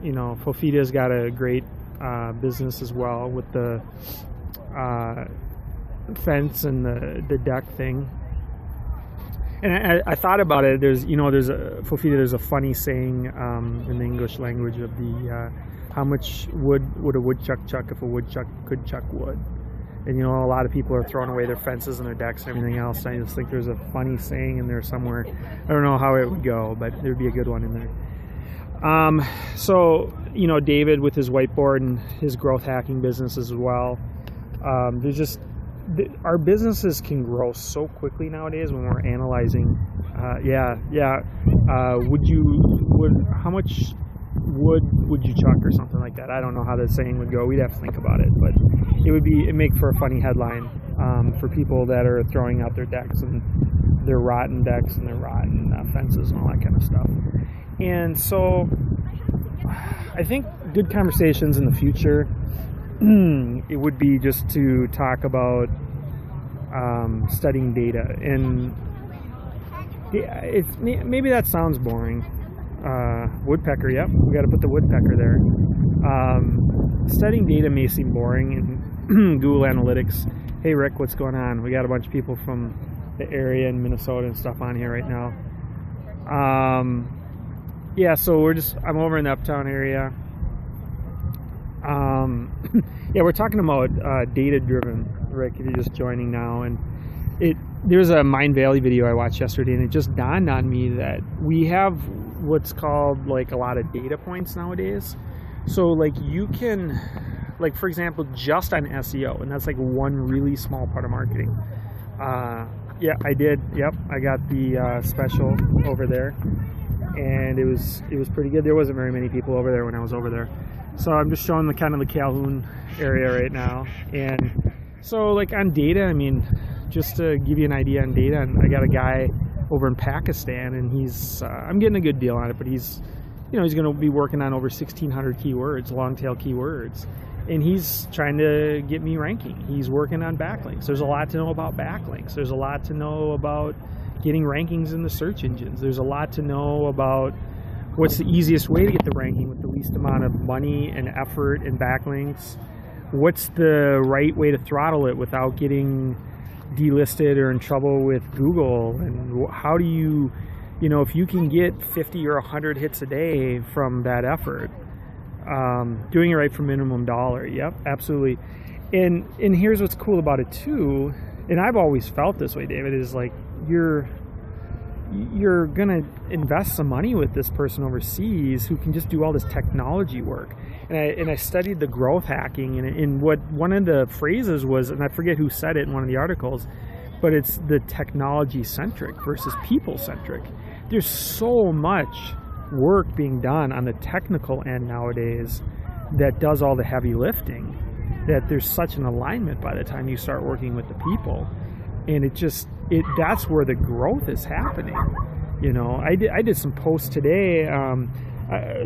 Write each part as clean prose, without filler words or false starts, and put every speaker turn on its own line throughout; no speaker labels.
You know, Fofita's got a great business as well with the fence and the deck thing. And I thought about it. There's a funny saying in the English language of the how much wood would a woodchuck chuck if a woodchuck could chuck wood? And you know, a lot of people are throwing away their fences and their decks and everything else. I just think there's a funny saying in there somewhere. I don't know how it would go, but there'd be a good one in there. So you know, David with his whiteboard and his growth hacking business as well. There's just our businesses can grow so quickly nowadays when we're analyzing. How much wood would you chuck or something like that? I don't know how the saying would go. We'd have to think about it, but it'd make for a funny headline for people that are throwing out their decks and their rotten decks and their rotten fences and all that kind of stuff. And so I think good conversations in the future, it would be just to talk about studying data. And maybe that sounds boring. Woodpecker, yep, we got to put the woodpecker there. Studying data may seem boring in Google Analytics. Hey Rick, what's going on? We got a bunch of people from the area in Minnesota and stuff on here right now. Yeah, so I'm over in the Uptown area. Yeah, we're talking about data-driven, Rick, if you're just joining now. And there's a Mind Valley video I watched yesterday, and it just dawned on me that we have what's called like a lot of data points nowadays. So like you can, like for example, just on SEO, and that's like one really small part of marketing. Yeah, I did. Yep, I got the special over there, and it was pretty good. There wasn't very many people over there when I was over there. So I'm just showing the kind of the Calhoun area right now. And so like on data, I mean, just to give you an idea on data, and I got a guy over in Pakistan, and I'm getting a good deal on it, but he's going to be working on over 1,600 keywords, long tail keywords, and he's trying to get me ranking. He's working on backlinks. There's a lot to know about backlinks. There's a lot to know about getting rankings in the search engines. There's a lot to know about what's the easiest way to get the ranking with the least amount of money and effort and backlinks. What's the right way to throttle it without getting delisted or in trouble with Google? And how do you if you can get 50 or 100 hits a day from that effort, doing it right for minimum dollar. Yep, absolutely. And here's what's cool about it too, and I've always felt this way, David, is like you're gonna invest some money with this person overseas who can just do all this technology work. And I studied the growth hacking, and what one of the phrases was, and I forget who said it in one of the articles, but it's the technology centric versus people centric. There's so much work being done on the technical end nowadays that does all the heavy lifting, that there's such an alignment by the time you start working with the people. And that's where the growth is happening. I did some posts today.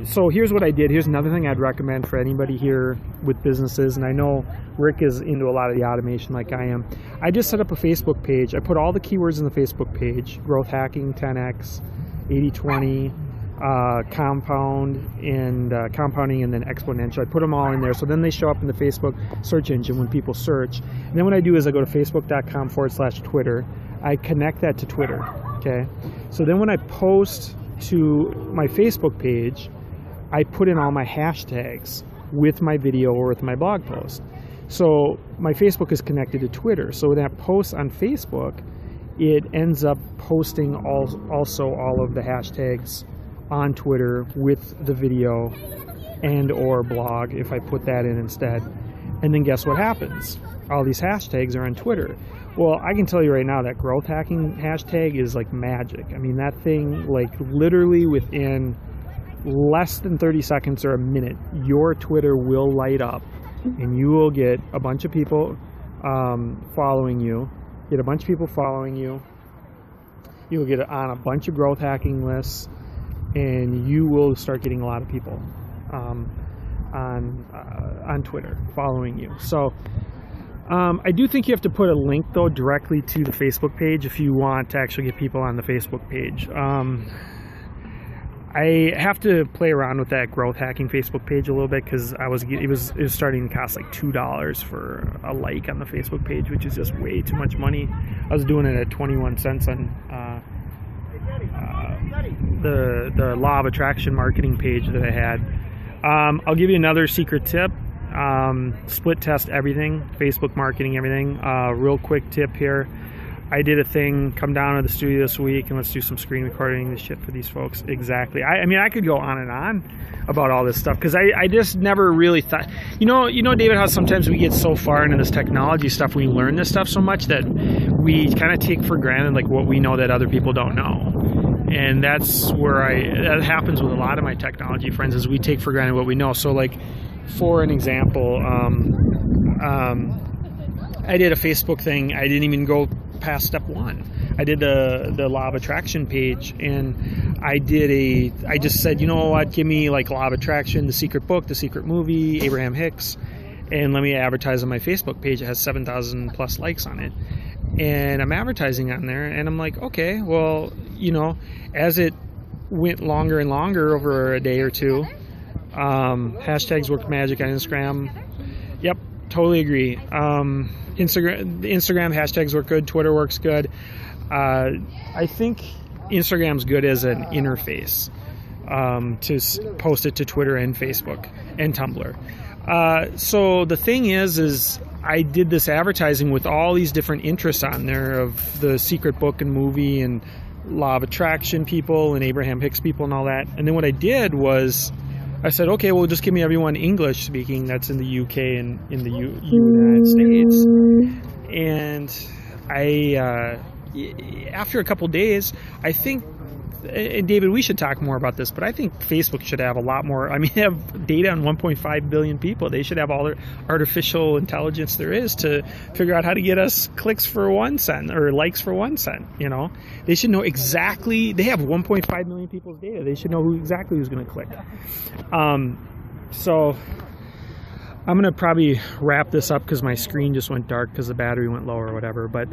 So here's what I did. Here's another thing I'd recommend for anybody here with businesses. And I know Rick is into a lot of the automation like I am. I just set up a Facebook page. I put all the keywords in the Facebook page: growth hacking, 10x, 80/20, compounding, and then exponential. I put them all in there, so then they show up in the Facebook search engine when people search. And then what I do is I go to facebook.com/Twitter. I connect that to Twitter. Okay, so then when I post to my Facebook page, I put in all my hashtags with my video or with my blog post. So my Facebook is connected to Twitter. So when that post on Facebook, it ends up posting also all of the hashtags on Twitter with the video and or blog if I put that in instead. And then guess what happens? All these hashtags are on Twitter. Well, I can tell you right now that growth hacking hashtag is like magic. I mean, that thing, like literally within less than 30 seconds or a minute, your Twitter will light up and you will get a bunch of people following you. You'll get on a bunch of growth hacking lists, and you will start getting a lot of people on Twitter following you. So I do think you have to put a link though directly to the Facebook page if you want to actually get people on the Facebook page. I have to play around with that growth hacking Facebook page a little bit because it was starting to cost like $2 for a like on the Facebook page, which is just way too much money. I was doing it at 21 cents on the law of attraction marketing page that I had. I'll give you another secret tip. Split test everything, Facebook marketing, everything. Real quick tip here. I did a thing, come down to the studio this week and let's do some screen recording this shit for these folks. Exactly. I mean, I could go on and on about all this stuff because I just never really thought, you know, David, how sometimes we get so far into this technology stuff, we learn this stuff so much that we kind of take for granted like what we know that other people don't know. And that's where that happens with a lot of my technology friends is we take for granted what we know. So like, for an example, I did a Facebook thing. I didn't even go past step one. I did the law of attraction page, and I just said, you know what, give me like law of attraction, the secret book, the secret movie, Abraham Hicks, and let me advertise on my Facebook page. It has 7,000 plus likes on it, and I'm advertising on there, and I'm like, okay, well, you know, as it went longer and longer over a day or two, hashtags work magic on Instagram. Yep, totally agree. Instagram hashtags work good. Twitter works good. I think Instagram's good as an interface to post it to Twitter and Facebook and Tumblr. So the thing is I did this advertising with all these different interests on there of the secret book and movie and law of attraction people and Abraham Hicks people and all that. And then what I did was I said, okay, well, just give me everyone English speaking that's in the UK and in the United States. And after a couple days, I think, and David, we should talk more about this, but I think Facebook should have a lot more. I mean, they have data on 1.5 billion people. They should have all the artificial intelligence there is to figure out how to get us clicks for 1 cent or likes for 1 cent. You know, they should know exactly. They have 1.5 million people's data. They should know exactly who's going to click. So I'm going to probably wrap this up because my screen just went dark because the battery went low or whatever. But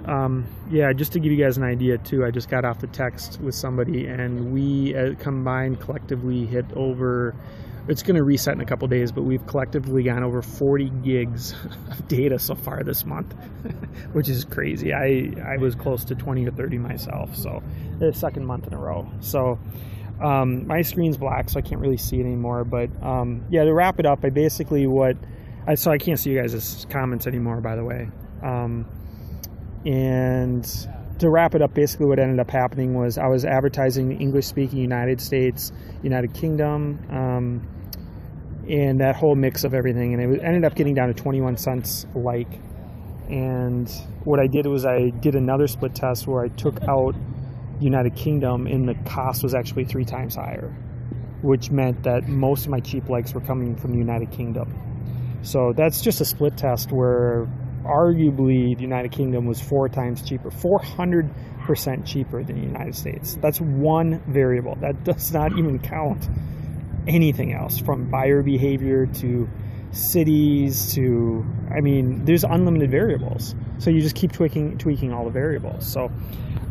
yeah, just to give you guys an idea too, I just got off the text with somebody and we combined collectively hit over, it's going to reset in a couple days, but we've collectively gone over 40 gigs of data so far this month, which is crazy. I was close to 20 to 30 myself, so the second month in a row. So my screen's black, so I can't really see it anymore. But yeah, to wrap it up, so I can't see you guys' comments anymore, by the way. And to wrap it up, basically what ended up happening was I was advertising English-speaking United States, United Kingdom, and that whole mix of everything. And it ended up getting down to 21 cents a like. And what I did was I did another split test where I took out United Kingdom, and the cost was actually 3 times higher, which meant that most of my cheap likes were coming from the United Kingdom. So that's just a split test where arguably the United Kingdom was 4 times cheaper, 400% cheaper than the United States. That's one variable. That does not even count anything else, from buyer behavior to cities to, I mean, there's unlimited variables. So you just keep tweaking all the variables. So,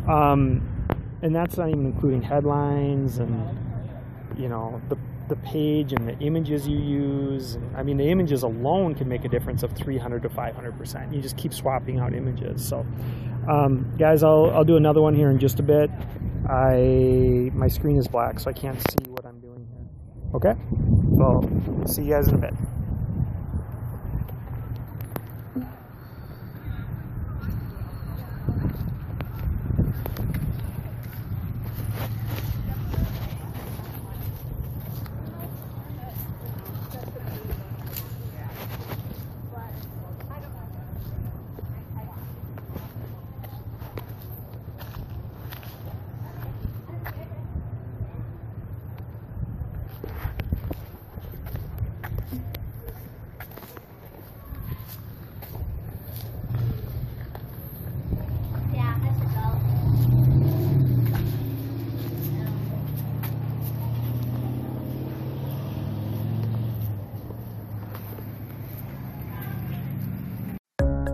and that's not even including headlines and, you know, the page and the images you use. I mean, the images alone can make a difference of 300 to 500%. You just keep swapping out images. So, guys, I'll do another one here in just a bit. My screen is black, so I can't see what I'm doing here. Okay? Well, see you guys in a bit.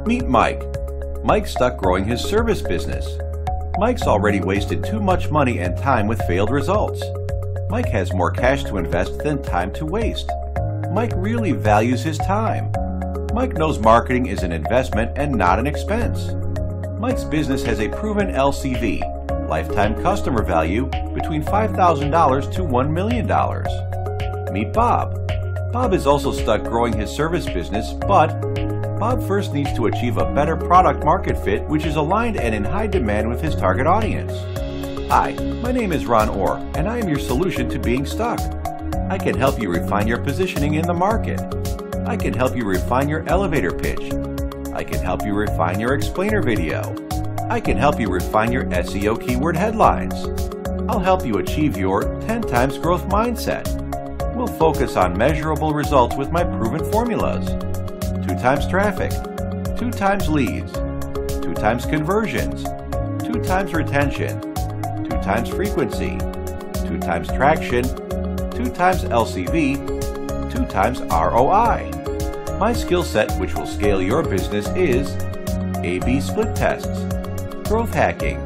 Meet Mike. Mike's stuck growing his service business. Mike's already wasted too much money and time with failed results. Mike has more cash to invest than time to waste. Mike really values his time. Mike knows marketing is an investment and not an expense. Mike's business has a proven LCV, lifetime customer value, between $5,000 to $1 million. Meet Bob. Bob is also stuck growing his service business, but Bob first needs to achieve a better product market fit which is aligned and in high demand with his target audience. Hi, my name is Ron Orr, and I am your solution to being stuck. I can help you refine your positioning in the market. I can help you refine your elevator pitch. I can help you refine your explainer video. I can help you refine your SEO keyword headlines. I'll help you achieve your 10 times growth mindset. We'll focus on measurable results with my proven formulas. 2 times traffic, 2 times leads, 2 times conversions, 2 times retention, 2 times frequency, 2 times traction, 2 times LCV, 2 times ROI. My skill set, which will scale your business, is A/B split tests, growth hacking,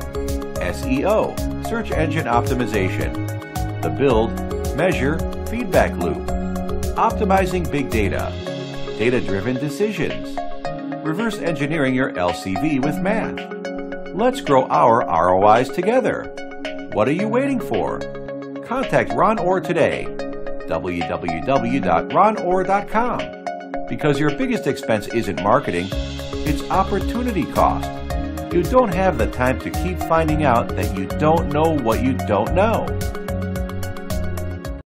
SEO, search engine optimization, the build, measure, feedback loop, optimizing big data, data-driven decisions, reverse engineering your LCV with math. Let's grow our ROIs together. What are you waiting for? Contact Ron Orr today, www.ronorr.com. Because your biggest expense isn't marketing, it's opportunity cost. You don't have the time to keep finding out that you don't know what you don't know.